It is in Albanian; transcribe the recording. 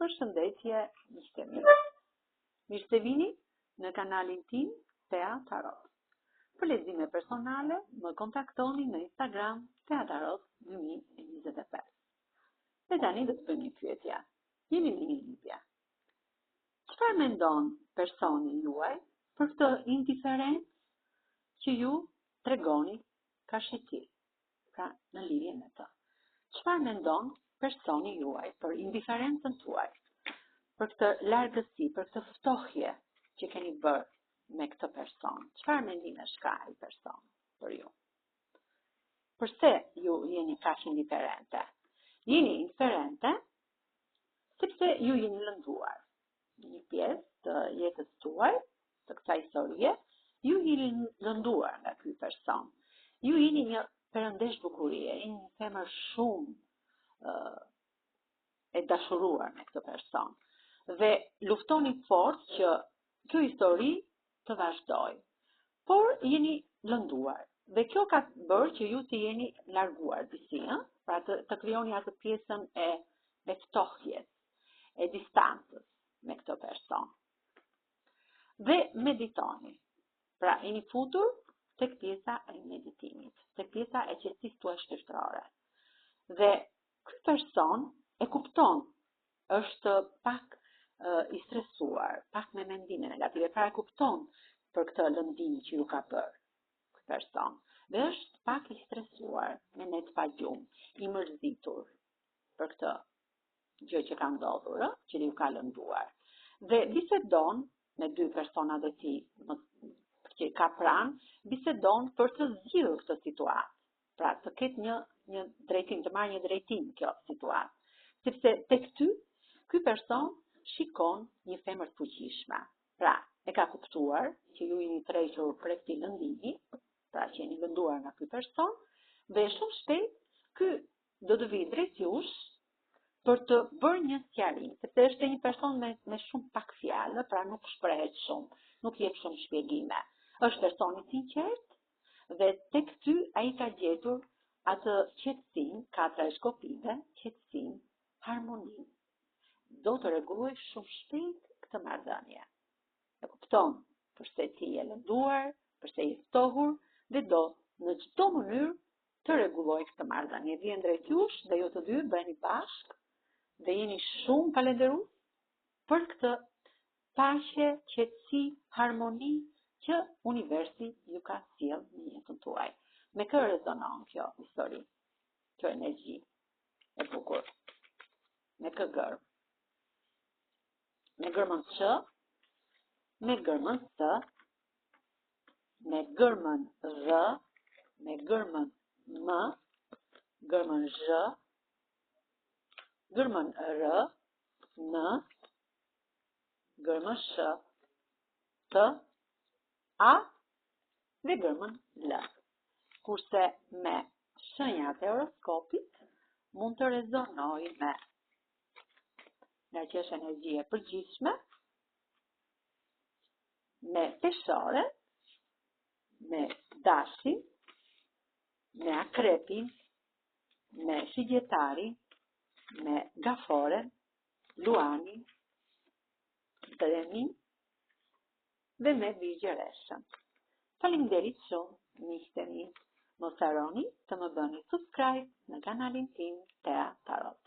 Përshëndetje, miqtë mi. Mirë se vini në kanalin tim Tea Tarot. Për lexime personale, më kontaktoni në Instagram Tea Tarot 2025. Dhe tani do të bëjmë një pyetje. Jemi në një lidhje. Çfarë mendon personi juaj për këtë indiferencë që ju tregoni kasheti, pra në lidhje me të? Çfarë mendon personi juaj për indiferencën tuaj, për këtë largësi, për këtë ftohje që keni bërë me këtë person? Çfarë mendimesh ka ai person për ju? Përse ju jeni kaq indiferente? Jeni indiferente sepse ju jeni lënduar. Një pjesë të jetës tuaj, të kësaj historie, ju jeni lënduar nga ky person. Ju jeni një perëndesh bukurie, jeni një femër shumë e dashuruar me këtë person. Dhe luftoni fort që kjo histori të vazhdojë. Por jeni lënduar. Dhe kjo ka bërë që ju të jeni larguar disi, pra të krijoni atë pjesën e ftohjes, e distancës me këtë person. Dhe meditoni. Pra jeni futur tek pjesa e meditimit, tek pjesa e qetësisë tuaj shpirtërore. Dhe ky person e kupton, është pak i stresuar, pak me mendime negative, pra e kupton për këtë lëndim që ju ka bërë ky person. Dhe është pak i stresuar, me net pa gjumë, i mërzitur për këtë gjë që ka ndodhur, që ju ka lënduar. Dhe bisedon me dy persona dhe ti, që ka pranë, bisedon për të zgjidhur këtë situatë. Pra të ketë një drejtim, të marrë një drejtim kjo situatë. Sepse tek ty, ky person shikon një femër të fuqishme. Pra, e ka kuptuar që ju jeni tërhequr prej këtij lëndimi, pra që jeni lënduar nga ky person, dhe shumë shpejt ky do të vijë drejt jush për të bërë një sqarim, sepse është një person me shumë pak fjalë, pra nuk shprehet shumë, nuk jep shumë shpjegime. Është person i sinqert dhe tek ty ai ka gjetur atë qetësinë, katra e shkopive, qetësinë, harmoninë. Do të rregulloj shumë shpejt këtë marrëdhënie. E kupton përse ti je lënduar, përse je ftohur, dhe do në çdo mënyrë të rregulloj këtë marrëdhënie. Vjen drejt jush dhe ju të dy bëheni bashkë dhe jeni shumë falenderues për këtë paqe, qetësi, harmoni që universi ju ka sjellë në jetën tuaj. Me kë rezonon kjo histori, kjo energji e bukur? Me kë gërm? Me gërmën sh, me gërmën s, me gërmën r, me gërmën m, gërmën zh, gërmën r, n, gërmën sh, t, a dhe gërmën l. Kurse me shenjat e horoskopit mund të rezonoj me nga që është energji e përgjithshme, me peshore, me dashin, me akrepin, me shigjetarin, me gaforen, luanin, dremin dhe me vigjereshën. Faleminderit shumë, miqtë mi. Mos harroni të më bëni subscribe në kanalin tim Tea Tarot.